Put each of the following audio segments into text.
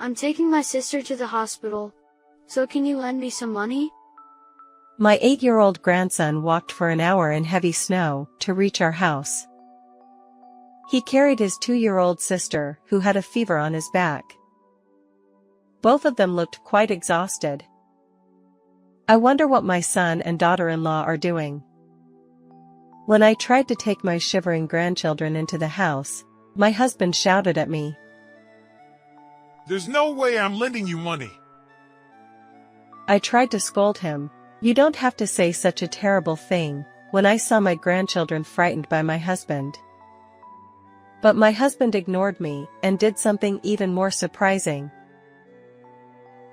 I'm taking my sister to the hospital, so can you lend me some money? My 8-year-old grandson walked for an hour in heavy snow to reach our house. He carried his 2-year-old sister, who had a fever on his back. Both of them looked quite exhausted. I wonder what my son and daughter-in-law are doing. When I tried to take my shivering grandchildren into the house, my husband shouted at me. There's no way I'm lending you money. I tried to scold him. You don't have to say such a terrible thing, when I saw my grandchildren frightened by my husband. But my husband ignored me and did something even more surprising.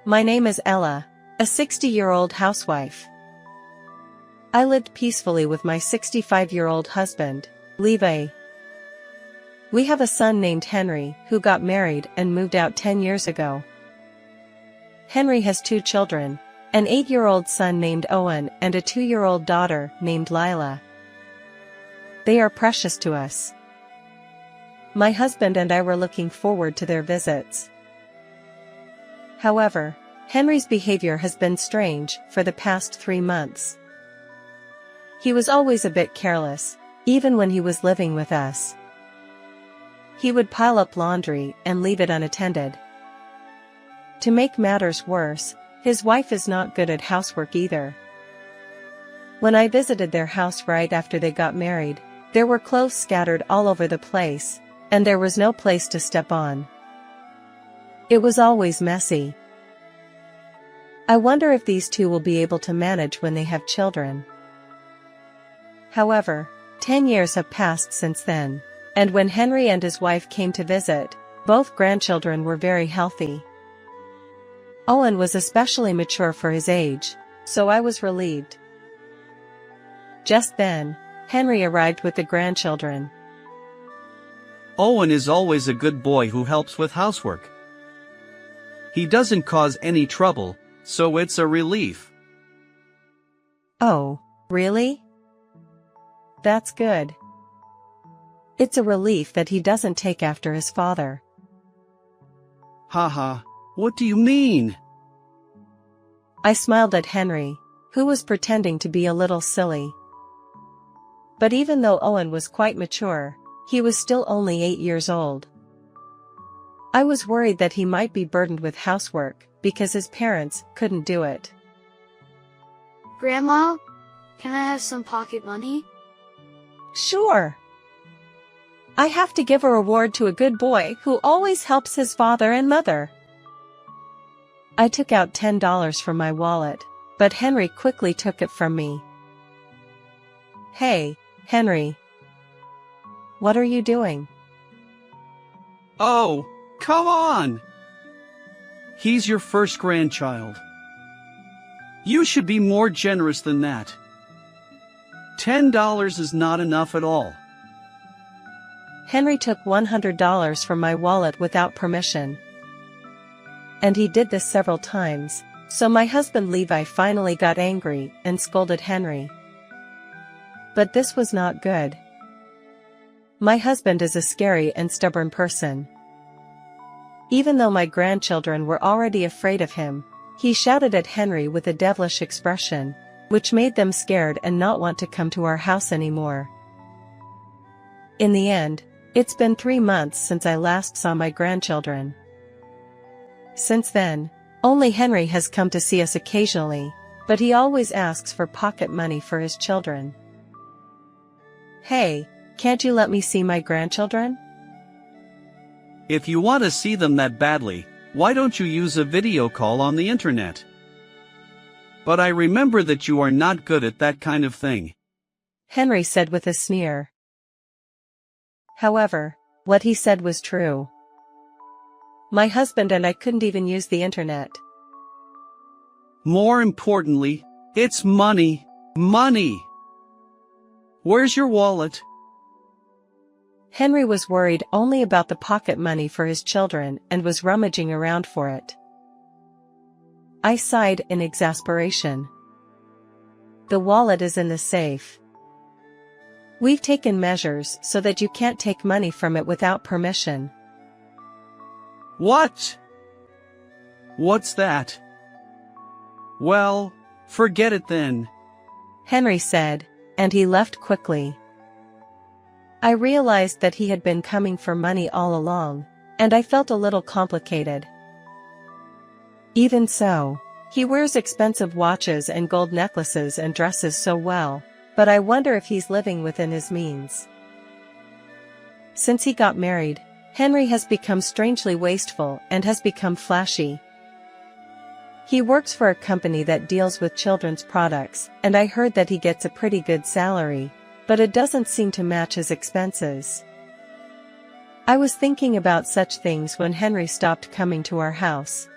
My name is Ella, a 60-year-old housewife. I lived peacefully with my 65-year-old husband, Levi. We have a son named Henry who got married and moved out 10 years ago. Henry has 2 children, an 8-year-old son named Owen and a 2-year-old daughter named Lila. They are precious to us. My husband and I were looking forward to their visits. However, Henry's behavior has been strange for the past 3 months. He was always a bit careless, even when he was living with us. He would pile up laundry and leave it unattended. To make matters worse, his wife is not good at housework either. When I visited their house right after they got married, there were clothes scattered all over the place, and there was no place to step on. It was always messy. I wonder if these two will be able to manage when they have children. However, 10 years have passed since then, and when Henry and his wife came to visit, both grandchildren were very healthy. Owen was especially mature for his age, so I was relieved. Just then, Henry arrived with the grandchildren. Owen is always a good boy who helps with housework. He doesn't cause any trouble, so it's a relief. Oh, really? That's good. It's a relief that he doesn't take after his father. Haha, what do you mean? I smiled at Henry, who was pretending to be a little silly. But even though Owen was quite mature, he was still only 8 years old. I was worried that he might be burdened with housework because his parents couldn't do it. Grandma, can I have some pocket money? Sure. I have to give a reward to a good boy who always helps his father and mother. I took out $10 from my wallet, but Henry quickly took it from me. Hey, Henry. What are you doing? Oh, come on! He's your first grandchild. You should be more generous than that. $10 is not enough at all. Henry took $100 from my wallet without permission. And he did this several times, so my husband Levi finally got angry and scolded Henry. But this was not good. My husband is a scary and stubborn person. Even though my grandchildren were already afraid of him, he shouted at Henry with a devilish expression, which made them scared and not want to come to our house anymore. In the end, it's been 3 months since I last saw my grandchildren. Since then, only Henry has come to see us occasionally, but he always asks for pocket money for his children. Hey, can't you let me see my grandchildren? If you want to see them that badly, why don't you use a video call on the internet? But I remember that you are not good at that kind of thing. Henry said with a sneer. However, what he said was true. My husband and I couldn't even use the internet. More importantly, it's money. Money! Where's your wallet? Henry was worried only about the pocket money for his children and was rummaging around for it. I sighed in exasperation. The wallet is in the safe. We've taken measures so that you can't take money from it without permission. What? What's that? Well, forget it then. Henry said, and he left quickly. I realized that he had been coming for money all along, and I felt a little complicated. Even so, he wears expensive watches and gold necklaces and dresses so well, but I wonder if he's living within his means. Since he got married, Henry has become strangely wasteful and has become flashy. He works for a company that deals with children's products, and I heard that he gets a pretty good salary, but it doesn't seem to match his expenses. I was thinking about such things when Henry stopped coming to our house.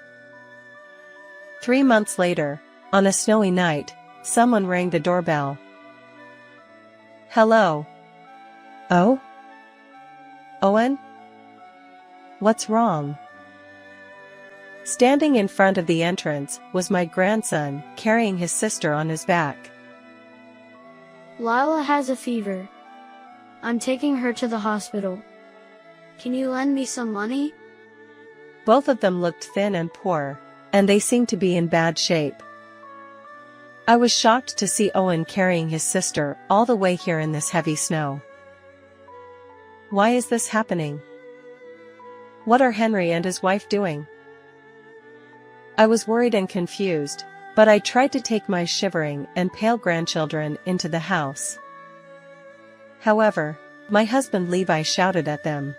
3 months later, on a snowy night, someone rang the doorbell. Hello. Oh? Owen? What's wrong? Standing in front of the entrance was my grandson, carrying his sister on his back. Lila has a fever. I'm taking her to the hospital. Can you lend me some money? Both of them looked thin and poor, and they seemed to be in bad shape. I was shocked to see Owen carrying his sister all the way here in this heavy snow. Why is this happening? What are Henry and his wife doing? I was worried and confused, but I tried to take my shivering and pale grandchildren into the house. However, my husband Levi shouted at them.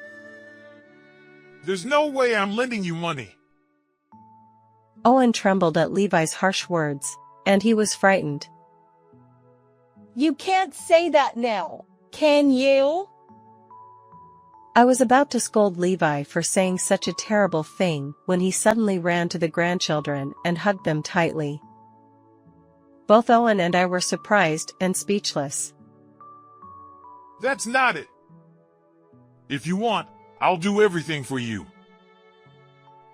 There's no way I'm lending you money. Owen trembled at Levi's harsh words, and he was frightened. You can't say that now, can you? I was about to scold Levi for saying such a terrible thing when he suddenly ran to the grandchildren and hugged them tightly. Both Owen and I were surprised and speechless. That's not it. If you want, I'll do everything for you.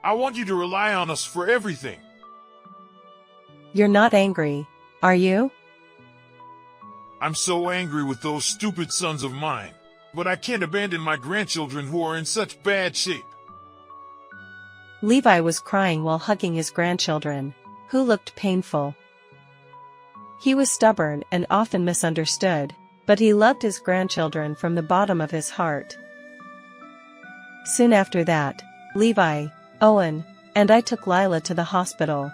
I want you to rely on us for everything. You're not angry, are you? I'm so angry with those stupid sons of mine, but I can't abandon my grandchildren who are in such bad shape. Levi was crying while hugging his grandchildren, who looked painful. He was stubborn and often misunderstood, but he loved his grandchildren from the bottom of his heart. Soon after that, Levi, Owen, and I took Lila to the hospital.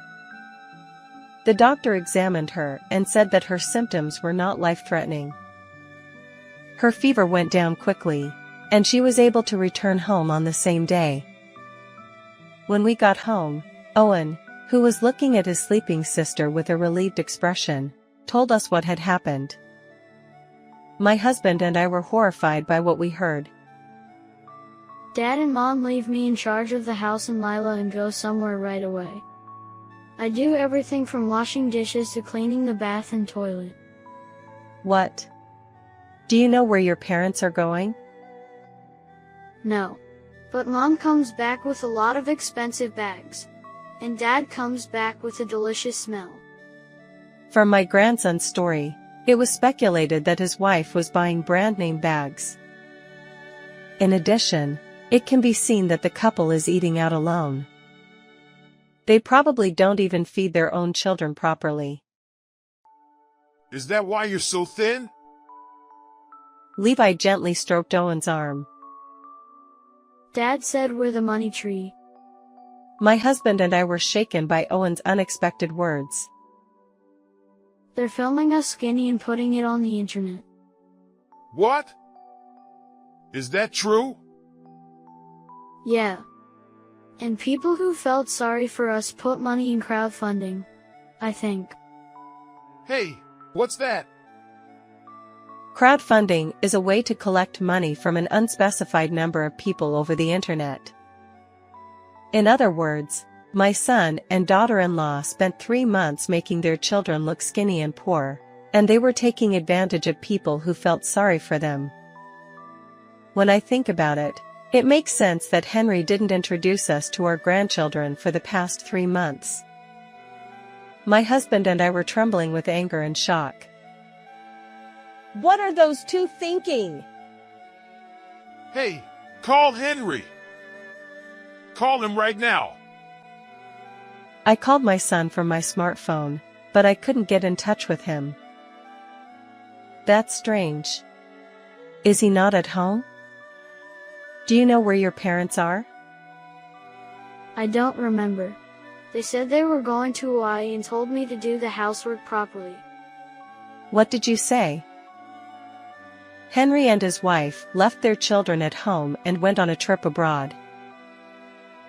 The doctor examined her and said that her symptoms were not life-threatening. Her fever went down quickly, and she was able to return home on the same day. When we got home, Owen, who was looking at his sleeping sister with a relieved expression, told us what had happened. My husband and I were horrified by what we heard. Dad and Mom leave me in charge of the house and Lila and go somewhere right away. I do everything from washing dishes to cleaning the bath and toilet. What? Do you know where your parents are going? No. But Mom comes back with a lot of expensive bags. And Dad comes back with a delicious smell. From my grandson's story, it was speculated that his wife was buying brand-name bags. In addition, it can be seen that the couple is eating out alone. They probably don't even feed their own children properly. Is that why you're so thin? Levi gently stroked Owen's arm. Dad said we're the money tree. My husband and I were shaken by Owen's unexpected words. They're filming us skinny and putting it on the internet. What? Is that true? Yeah. And people who felt sorry for us put money in crowdfunding, I think. Hey, what's that? Crowdfunding is a way to collect money from an unspecified number of people over the internet. In other words, my son and daughter-in-law spent 3 months making their children look skinny and poor, and they were taking advantage of people who felt sorry for them. When I think about it, it makes sense that Henry didn't introduce us to our grandchildren for the past 3 months. My husband and I were trembling with anger and shock. What are those two thinking? Hey, call Henry. Call him right now. I called my son from my smartphone, but I couldn't get in touch with him. That's strange. Is he not at home? Do you know where your parents are? I don't remember. They said they were going to Hawaii and told me to do the housework properly. What did you say? Henry and his wife left their children at home and went on a trip abroad.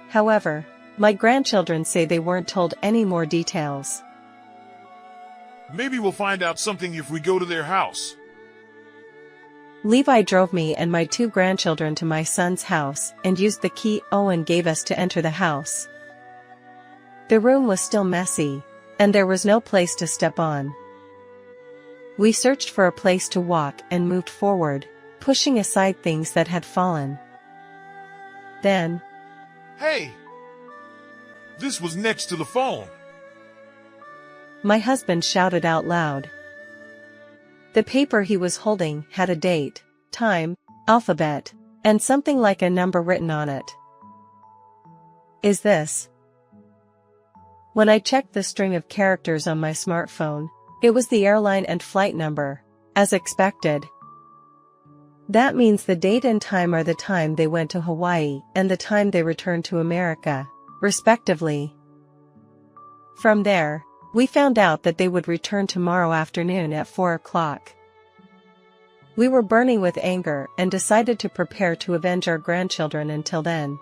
However, my grandchildren say they weren't told any more details. Maybe we'll find out something if we go to their house. Levi drove me and my 2 grandchildren to my son's house and used the key Owen gave us to enter the house. The room was still messy, and there was no place to step on. We searched for a place to walk and moved forward, pushing aside things that had fallen. Then, Hey! This was next to the phone. my husband shouted out loud. The paper he was holding had a date, time, alphabet, and something like a number written on it. Is this? When I checked the string of characters on my smartphone, it was the airline and flight number, as expected. That means the date and time are the time they went to Hawaii and the time they returned to America, respectively. From there, we found out that they would return tomorrow afternoon at 4 o'clock. We were burning with anger and decided to prepare to avenge our grandchildren until then.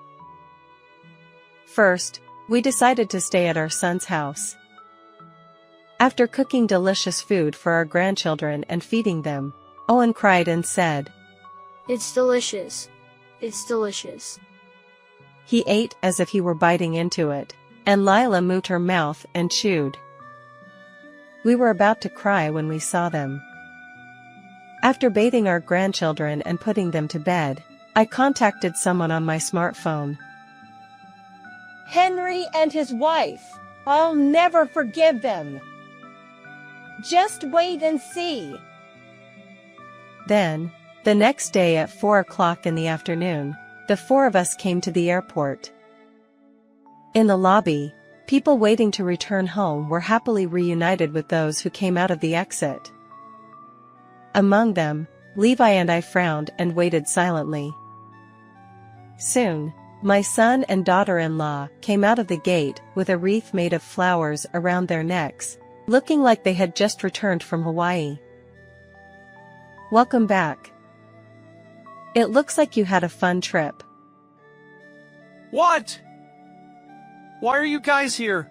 First, we decided to stay at our son's house. After cooking delicious food for our grandchildren and feeding them, Owen cried and said, It's delicious. It's delicious. He ate as if he were biting into it, and Lila moved her mouth and chewed. We were about to cry when we saw them. After bathing our grandchildren and putting them to bed, I contacted someone on my smartphone. Henry and his wife. I'll never forgive them. Just wait and see. Then, the next day at 4 o'clock in the afternoon, the 4 of us came to the airport. In the lobby, people waiting to return home were happily reunited with those who came out of the exit. Among them, Levi and I frowned and waited silently. Soon, my son and daughter-in-law came out of the gate with a wreath made of flowers around their necks, looking like they had just returned from Hawaii. Welcome back. It looks like you had a fun trip. What? Why are you guys here?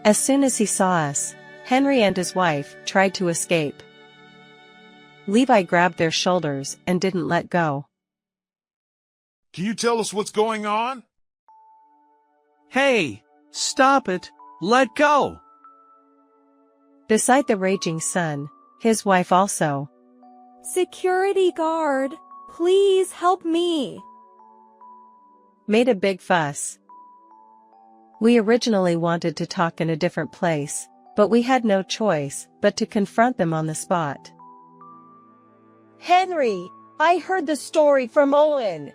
As soon as he saw us, Henry and his wife tried to escape. Levi grabbed their shoulders and didn't let go. Can you tell us what's going on? Hey, stop it. Let go. Beside the raging son, his wife also Security guard, please help me. made a big fuss. We originally wanted to talk in a different place, but we had no choice but to confront them on the spot. Henry, I heard the story from Owen.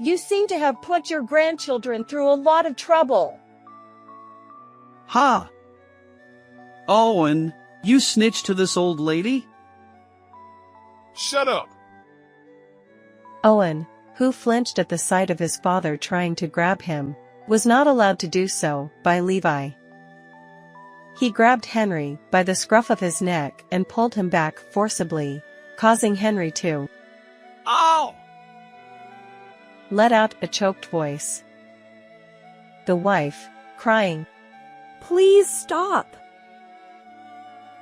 You seem to have put your grandchildren through a lot of trouble. Ha! Owen, you snitched to this old lady? Shut up! Owen, who flinched at the sight of his father trying to grab him, was not allowed to do so by Levi. He grabbed Henry by the scruff of his neck and pulled him back forcibly, causing Henry to Ow! let out a choked voice. The wife, crying, Please stop.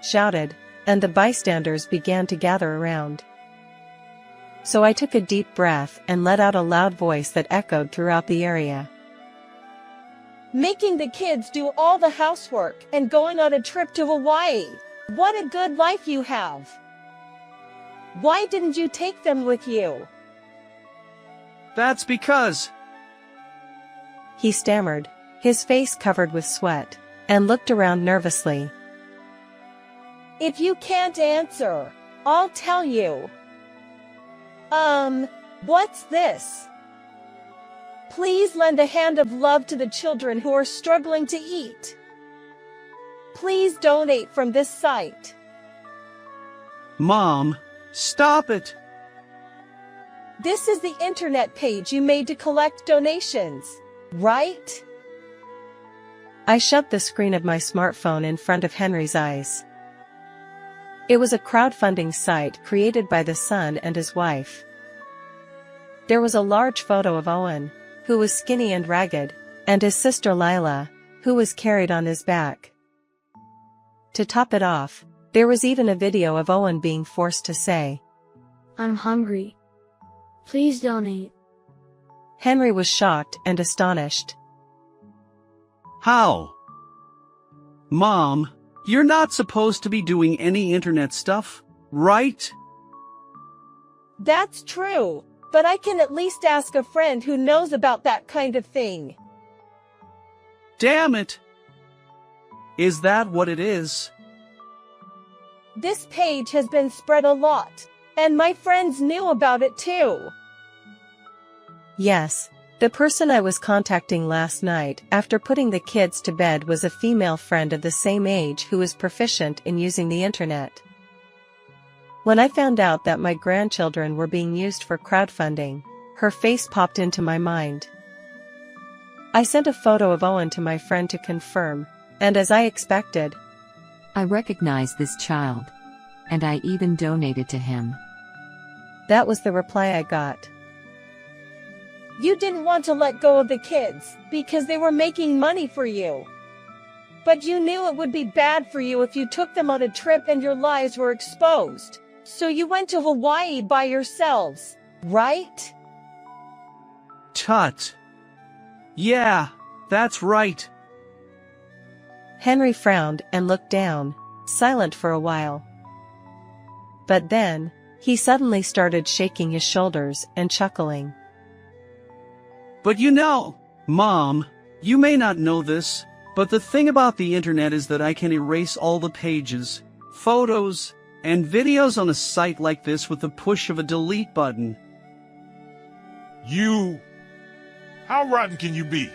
shouted, and the bystanders began to gather around. So I took a deep breath and let out a loud voice that echoed throughout the area. Making the kids do all the housework and going on a trip to Hawaii. What a good life you have. Why didn't you take them with you? That's because... He stammered, his face covered with sweat, and looked around nervously. If you can't answer, I'll tell you. What's this? Please lend a hand of love to the children who are struggling to eat. Please donate from this site. Mom, stop it. This is the internet page you made to collect donations, right? I shoved the screen of my smartphone in front of Henry's eyes. It was a crowdfunding site created by the son and his wife. There was a large photo of Owen, who was skinny and ragged, and his sister Lila, who was carried on his back. To top it off, there was even a video of Owen being forced to say, "I'm hungry. Please donate." Henry was shocked and astonished. How? Mom, you're not supposed to be doing any internet stuff, right? That's true, but I can at least ask a friend who knows about that kind of thing. Damn it! Is that what it is? This page has been spread a lot, and my friends knew about it too. Yes, the person I was contacting last night after putting the kids to bed was a female friend of the same age who is proficient in using the internet. When I found out that my grandchildren were being used for crowdfunding, her face popped into my mind. I sent a photo of Owen to my friend to confirm, and as I expected, I recognize this child. And I even donated to him. that was the reply I got. You didn't want to let go of the kids, because they were making money for you. But you knew it would be bad for you if you took them on a trip and your lives were exposed. So you went to Hawaii by yourselves, right? Tut. Yeah, that's right. Henry frowned and looked down, silent for a while. But then, he suddenly started shaking his shoulders and chuckling. But you know, Mom, you may not know this, but the thing about the internet is that I can erase all the pages, photos, and videos on a site like this with the push of a delete button. How rotten can you be?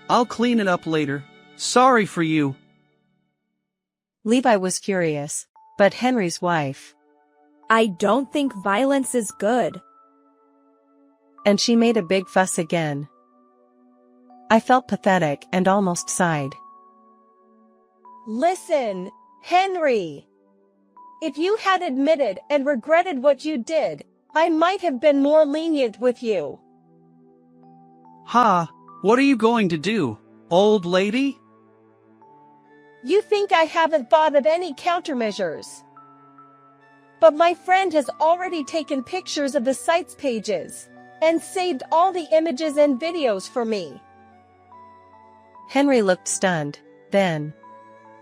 I'll clean it up later. Sorry for you. Levi was furious, but Henry's wife, I don't think violence is good. and she made a big fuss again. I felt pathetic and almost sighed. Listen, Henry. If you had admitted and regretted what you did, I might have been more lenient with you. Ha, what are you going to do, old lady? You think I haven't thought of any countermeasures. But my friend has already taken pictures of the site's pages and saved all the images and videos for me. Henry looked stunned, then,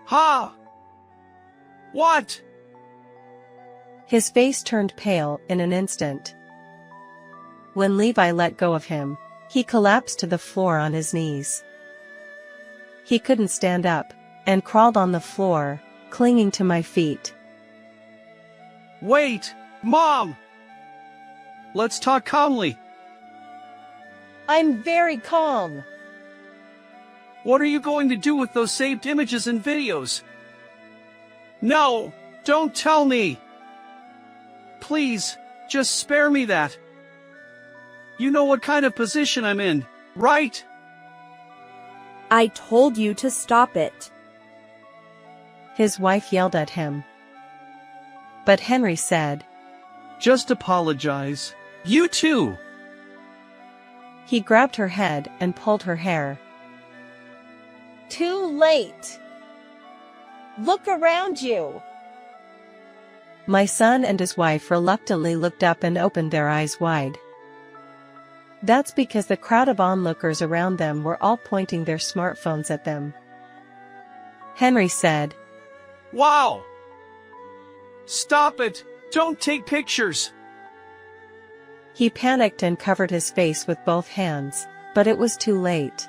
Ha! What? his face turned pale in an instant. When Levi let go of him, he collapsed to the floor on his knees. He couldn't stand up, and crawled on the floor, clinging to my feet. Wait, Mom! Let's talk calmly. I'm very calm. What are you going to do with those saved images and videos? No, don't tell me. Please, just spare me that. You know what kind of position I'm in, right? I told you to stop it. His wife yelled at him. But Henry said, Just apologize. You too. he grabbed her head and pulled her hair. Too late. Look around you. My son and his wife reluctantly looked up and opened their eyes wide. That's because the crowd of onlookers around them were all pointing their smartphones at them. Henry said, Wow! Stop it! Don't take pictures! He panicked and covered his face with both hands, but it was too late.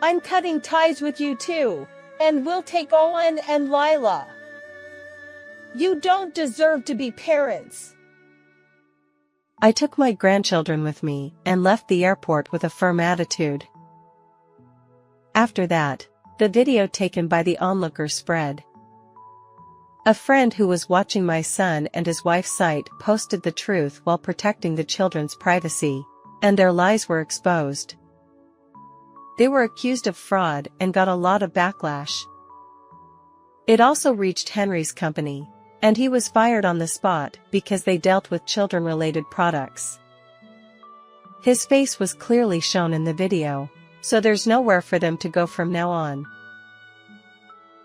I'm cutting ties with you too, and we'll take Owen and Lila. You don't deserve to be parents. I took my grandchildren with me and left the airport with a firm attitude. After that, the video taken by the onlooker spread. A friend who was watching my son and his wife's site posted the truth while protecting the children's privacy, and their lies were exposed. They were accused of fraud and got a lot of backlash. It also reached Henry's company, and he was fired on the spot because they dealt with children-related products. His face was clearly shown in the video, so there's nowhere for them to go from now on.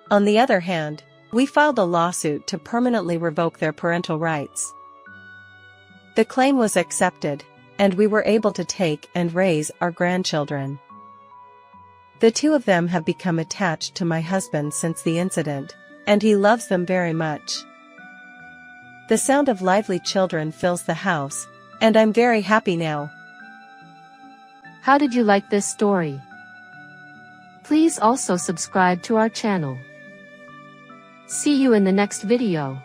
On the other hand, we filed a lawsuit to permanently revoke their parental rights. The claim was accepted, and we were able to take and raise our grandchildren. The two of them have become attached to my husband since the incident, and he loves them very much. The sound of lively children fills the house, and I'm very happy now. How did you like this story? Please also subscribe to our channel. See you in the next video.